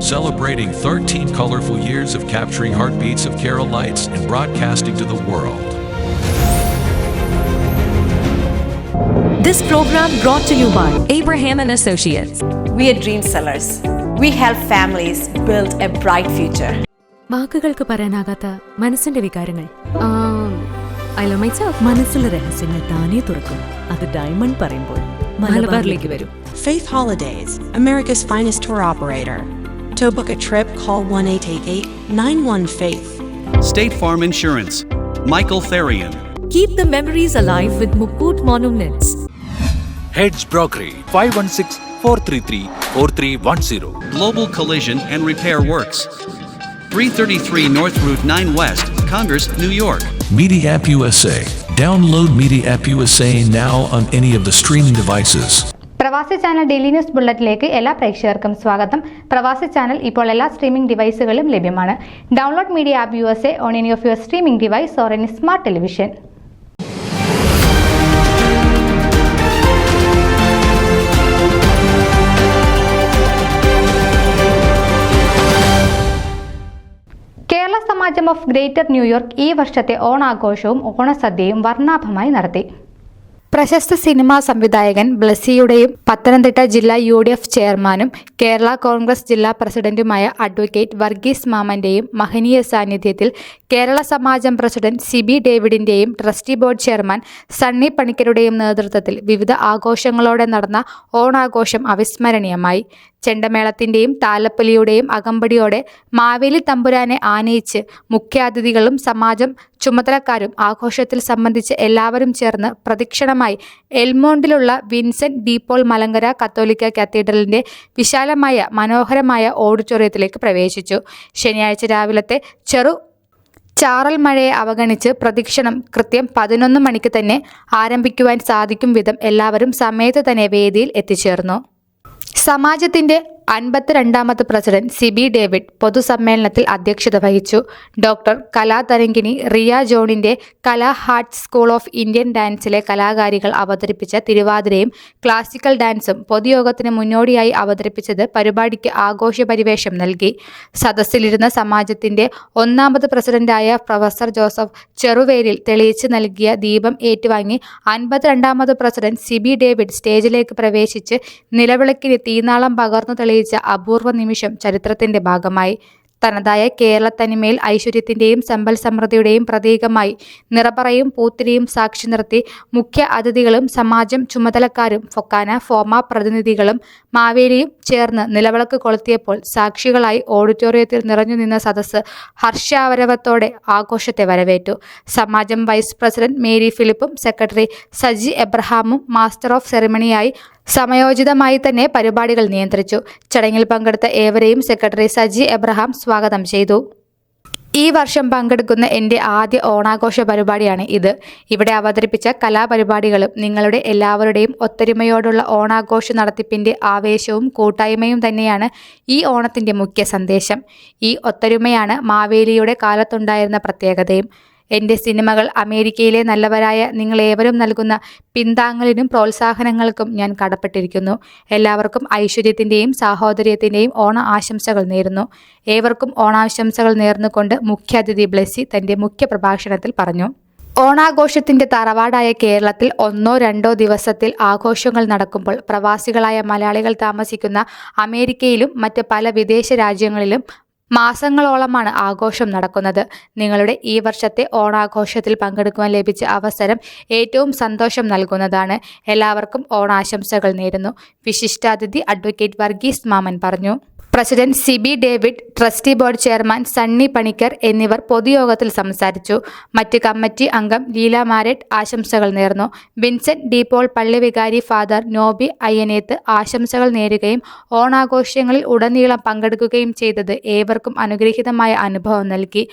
celebrating 13 colorful years of capturing heartbeats of Kerala lights and broadcasting to the world. This program brought to you by Abraham and Associates. We are dream sellers. We help families build a bright future. വാക്കുകൾക്ക് പറയാനാകാത്ത മനസ്സിന്റെ വികാരങ്ങൾ. I love myself. മനസ്സിലെ രഹസ്യങ്ങൾ താനേ തുറക്കും. അത് diamond പറയുമ്പോൾ മലബാറിലേക്ക് വരും. Faith Holidays, America's finest tour operator. To book a trip, call 1-888-91-FAITH. State Farm Insurance, Michael Therian. Keep the memories alive with Mukut Monuments. Heads Brokery 516-433-4310. Global Collision and Repair Works, 333 North Route 9 West, Congress, New York. Media App USA. Download Media App USA now on any of the streaming devices. പ്രവാസി channel daily news ബുള്ളറ്റിലേക്ക് എല്ലാ പ്രേക്ഷകർക്കും സ്വാഗതം. പ്രവാസി channel ഇപ്പോൾ എല്ലാ streaming ഡിവൈസുകളിലും ലഭ്യമാണ്. Download media app USA on any of your streaming device or any smart television. Kerala Samajam of greater New York ഈ വർഷത്തെ ഓണാഘോഷവും ഓണസദ്യയും വർണ്ണാഭമായി നടത്തി. പ്രശസ്ത സിനിമാ സംവിധായകൻ ബ്ലസ്സിയുടെയും പത്തനംതിട്ട ജില്ലാ UDF ചെയർമാനും കേരള കോൺഗ്രസ് ജില്ലാ പ്രസിഡന്റുമായ അഡ്വക്കേറ്റ് വർഗീസ് മാമന്റെയും മഹനീയ സാന്നിധ്യത്തിൽ കേരള സമാജം പ്രസിഡന്റ് CB ഡേവിഡിന്റെയും ട്രസ്റ്റി ബോർഡ് ചെയർമാൻ സണ്ണി പണിക്കരുടെയും നേതൃത്വത്തിൽ വിവിധ ആഘോഷങ്ങളോടെ നടന്ന ഓണാഘോഷം അവിസ്മരണീയമായി. ചെണ്ടമേളത്തിന്റെയും താലപ്പൊലിയുടെയും അകമ്പടിയോടെ മാവേലി തമ്പുരാനെ ആനയിച്ച് മുഖ്യാതിഥികളും സമാജം ചുമതലക്കാരും ആഘോഷത്തിൽ സംബന്ധിച്ച് എല്ലാവരും ചേർന്ന് പ്രദക്ഷിണമായി എൽമോണ്ടിലുള്ള വിൻസെന്റ് ഡി പോൾ മലങ്കര കത്തോലിക്ക കത്തീഡ്രലിന്റെ വിശാലമായ മനോഹരമായ ഓഡിറ്റോറിയത്തിലേക്ക് പ്രവേശിച്ചു. ശനിയാഴ്ച രാവിലത്തെ ചാറൽ മഴയെ അവഗണിച്ച് പ്രദക്ഷിണം കൃത്യം 11 മണിക്ക് തന്നെ ആരംഭിക്കുവാൻ സാധിക്കും വിധം എല്ലാവരും സമയത്ത് തന്നെ വേദിയിൽ എത്തിച്ചേർന്നു. സമാജത്തിന്റെ 52ാമത് പ്രസിഡന്റ് CB ഡേവിഡ് പൊതുസമ്മേളനത്തിൽ അധ്യക്ഷത വഹിച്ചു. ഡോക്ടർ കലാതരംഗിണി റിയ ജോണിന്റെ Kala heart school of Indian ഡാൻസിലെ കലാകാരികൾ അവതരിപ്പിച്ച തിരുവാതിരയും ക്ലാസിക്കൽ ഡാൻസും പൊതുയോഗത്തിന് മുന്നോടിയായി അവതരിപ്പിച്ചത് പരിപാടിക്ക് ആഘോഷ പരിവേഷം നൽകി. സദസ്സിലിരുന്ന സമാജത്തിന്റെ 1ാമത് പ്രസിഡന്റായ പ്രൊഫസർ ജോസഫ് ചെറുവേലിൽ തെളിയിച്ച് നൽകിയ ദീപം ഏറ്റുവാങ്ങി 52ാമത് പ്രസിഡന്റ് CB ഡേവിഡ് സ്റ്റേജിലേക്ക് പ്രവേശിച്ച് നിലവിളക്കിന് തീനാളം പകർന്നു തെളിയിച്ച അപൂർവ നിമിഷം ചരിത്രത്തിന്റെ ഭാഗമായി. തനതായ കേരള തനിമയിൽ ഐശ്വര്യത്തിന്റെയും സമ്പൽ സമൃദ്ധിയുടെയും പ്രതീകമായി നിറപറയും പൂത്തിരിയും സാക്ഷി നിർത്തി മുഖ്യ അതിഥികളും സമാജം ചുമതലക്കാരും ഫൊക്കാന ഫോമ പ്രതിനിധികളും മാവേലിയും ചേർന്ന് നിലവിളക്ക് കൊളുത്തിയപ്പോൾ സാക്ഷികളായി ഓഡിറ്റോറിയത്തിൽ നിറഞ്ഞു നിന്ന സദസ്സ് ഹർഷാവരവത്തോടെ ആഘോഷത്തെ വരവേറ്റു. സമാജം വൈസ് പ്രസിഡന്റ് മേരി ഫിലിപ്പും സെക്രട്ടറി സജി എബ്രഹാമും മാസ്റ്റർ ഓഫ് സെറിമണിയായി സമയോചിതമായി തന്നെ പരിപാടികൾ നിയന്ത്രിച്ചു. ചടങ്ങിൽ പങ്കെടുത്ത ഏവരെയും സെക്രട്ടറി സജി എബ്രഹാം സ്വാഗതം ചെയ്തു. ഈ വർഷം പങ്കെടുക്കുന്ന എൻ്റെ ആദ്യ ഓണാഘോഷ പരിപാടിയാണ് ഇത്. ഇവിടെ അവതരിപ്പിച്ച കലാപരിപാടികളും നിങ്ങളുടെ എല്ലാവരുടെയും ഒത്തൊരുമയോടുള്ള ഓണാഘോഷ നടത്തിപ്പിൻ്റെ ആവേശവും കൂട്ടായ്മയും തന്നെയാണ് ഈ ഓണത്തിൻ്റെ മുഖ്യ സന്ദേശം. ഈ ഒത്തൊരുമയാണ് മാവേലിയുടെ കാലത്തുണ്ടായിരുന്ന പ്രത്യേകതയും. എൻ്റെ സിനിമകൾ അമേരിക്കയിലെ നല്ലവരായ നിങ്ങളേവരും നൽകുന്ന പിന്താങ്ങലിനും പ്രോത്സാഹനങ്ങൾക്കും ഞാൻ കടപ്പെട്ടിരിക്കുന്നു. എല്ലാവർക്കും ഐശ്വര്യത്തിൻ്റെയും സാഹോദര്യത്തിൻ്റെയും ഓണ ആശംസകൾ നേരുന്നു. ഏവർക്കും ഓണാശംസകൾ നേർന്നുകൊണ്ട് മുഖ്യാതിഥി ബ്ലെസ്സി തൻ്റെ മുഖ്യ പ്രഭാഷണത്തിൽ പറഞ്ഞു. ഓണാഘോഷത്തിന്റെ തറവാടായ കേരളത്തിൽ 1-2 ദിവസത്തിൽ ആഘോഷങ്ങൾ നടക്കുമ്പോൾ പ്രവാസികളായ മലയാളികൾ താമസിക്കുന്ന അമേരിക്കയിലും മറ്റ് പല വിദേശ രാജ്യങ്ങളിലും മാസങ്ങളോളമാണ് ആഘോഷം നടക്കുന്നത്. നിങ്ങളുടെ ഈ വർഷത്തെ ഓണാഘോഷത്തിൽ പങ്കെടുക്കുവാൻ ലഭിച്ച അവസരം ഏറ്റവും സന്തോഷം നൽകുന്നതാണ്. എല്ലാവർക്കും ഓണാശംസകൾ നേരുന്നു. വിശിഷ്ടാതിഥി അഡ്വക്കേറ്റ് വർഗീസ് മാമൻ പറഞ്ഞു. President CB David, trustee board chairman Sunny Panicker എന്നിവർ പൊതുയോഗത്തിൽ സംസാരിച്ചു. മറ്റ് കമ്മിറ്റി അംഗം ലീല മാരറ്റ് ആശംസകൾ നേർന്നു. വിൻസെന്റ് ഡി പോൾ പള്ളി വികാരി ഫാദർ നോബി അയ്യനേത്ത് ആശംസകൾ നേരുകയും ഓണാഘോഷങ്ങളിൽ ഉടനീളം പങ്കെടുക്കുകയും ചെയ്തത് ഏവർക്കും അനുഗ്രഹീതമായ അനുഭവം നൽകി.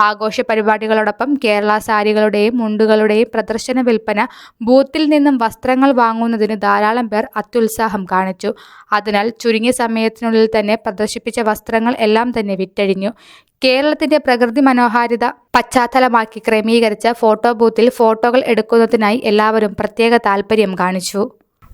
ആഘോഷ പരിപാടികളോടൊപ്പം കേരള സാരികളുടെയും മുണ്ടുകളുടെയും പ്രദർശന വിൽപ്പന, ബൂത്തിൽ നിന്നും വസ്ത്രങ്ങൾ വാങ്ങുന്നതിന് ധാരാളം പേർ അത്യുത്സാഹം കാണിച്ചു. അതിനാൽ ചുരുങ്ങിയ സമയത്തിനുള്ളിൽ തന്നെ പ്രദർശിപ്പിച്ച വസ്ത്രങ്ങൾ എല്ലാം തന്നെ വിറ്റഴിഞ്ഞു. കേരളത്തിന്റെ പ്രകൃതി മനോഹാരിത പശ്ചാത്തലമാക്കി ക്രമീകരിച്ച ഫോട്ടോ ബൂത്തിൽ ഫോട്ടോകൾ എടുക്കുന്നതിനായി എല്ലാവരും പ്രത്യേക താൽപര്യം കാണിച്ചു.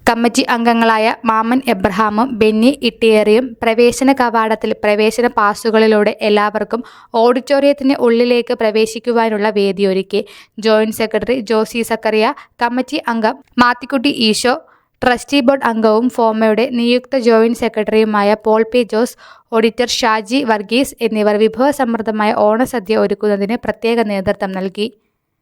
കമ്മിറ്റി അംഗങ്ങളായ മാമൻ എബ്രഹാമും ബെന്നി ഇട്ടിയേറിയും പ്രവേശന കവാടത്തിൽ പ്രവേശന പാസുകളിലൂടെ എല്ലാവർക്കും ഓഡിറ്റോറിയത്തിന് ഉള്ളിലേക്ക് പ്രവേശിക്കുവാനുള്ള വേദിയൊരുക്കി. Joint secretary Josy Zacharia, committee അംഗം മാത്തിക്കുട്ടി ഈശോ, ട്രസ്റ്റി ബോർഡ് അംഗവും ഫോമയുടെ നിയുക്ത ജോയിന്റ് സെക്രട്ടറിയുമായ പോൾ പി ജോസ്, ഓഡിറ്റർ ഷാജി വർഗീസ് എന്നിവർ വിഭവസമൃദ്ധമായ ഓണസദ്യ ഒരുക്കുന്നതിന് പ്രത്യേക നേതൃത്വം നൽകി.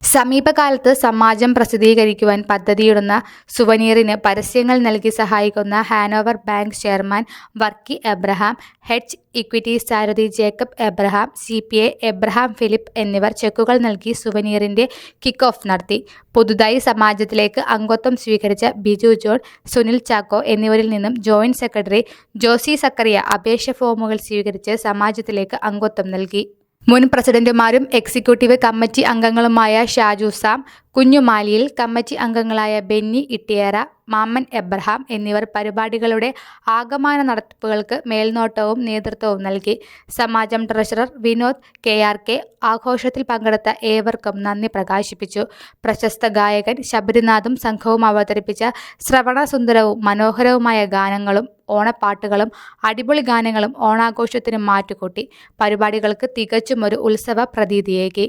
സമീപകാലത്ത് സമാജം പ്രസിദ്ധീകരിക്കുവാൻ പദ്ധതിയിടുന്ന സുവനീറിന് പരസ്യങ്ങൾ നൽകി സഹായിക്കുന്ന Hanover bank chairman Varkey Abraham, hedge equity സാരഥി ജേക്കബ് എബ്രഹാം, CPA എബ്രഹാം ഫിലിപ്പ് എന്നിവർ ചെക്കുകൾ നൽകി സുവനീറിന്റെ കിക്ക് ഓഫ് നടത്തി. പുതുതായി സമാജത്തിലേക്ക് അംഗത്വം സ്വീകരിച്ച ബിജു ജോൺ, സുനിൽ ചാക്കോ എന്നിവരിൽ നിന്നും ജോയിന്റ് സെക്രട്ടറി ജോസി സക്കറിയ അപേക്ഷ ഫോമുകൾ സ്വീകരിച്ച് സമാജത്തിലേക്ക് അംഗത്വം നൽകി. മുൻ പ്രസിഡന്റുമാരും എക്സിക്യൂട്ടീവ് കമ്മിറ്റി അംഗങ്ങളുമായ ഷാജു സാം, കുഞ്ഞുമാലിയിൽ, കമ്മിറ്റി അംഗങ്ങളായ ബെന്നി ഇട്ടിയേറ, മാമൻ എബ്രഹാം എന്നിവർ പരിപാടികളുടെ ആകമാന നടത്തിപ്പുകൾക്ക് മേൽനോട്ടവും നേതൃത്വവും നൽകി. സമാജം ട്രഷറർ വിനോദ് KRK ആഘോഷത്തിൽ പങ്കെടുത്ത ഏവർക്കും നന്ദി പ്രകാശിപ്പിച്ചു. പ്രശസ്ത ഗായകൻ ശബരിനാഥും സംഘവും അവതരിപ്പിച്ച ശ്രവണസുന്ദരവും മനോഹരവുമായ ഗാനങ്ങളും ഓണപ്പാട്ടുകളും അടിപൊളി ഗാനങ്ങളും ഓണാഘോഷത്തിന് മാറ്റുകൂട്ടി. പരിപാടികൾക്ക് തികച്ചും ഒരു ഉത്സവ പ്രതീതിയേകി.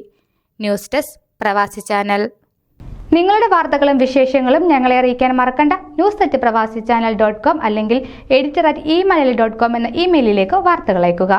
ന്യൂസ് ഡെസ്ക് പ്രവാസി ചാനൽ. നിങ്ങളുടെ വാർത്തകളും വിശേഷങ്ങളും ഞങ്ങളെ അറിയിക്കാൻ മറക്കണ്ട. news@pravasichannel.com അല്ലെങ്കിൽ editor@email.com എന്ന ഇമെയിലിലേക്ക് വാർത്തകൾ അയക്കുക.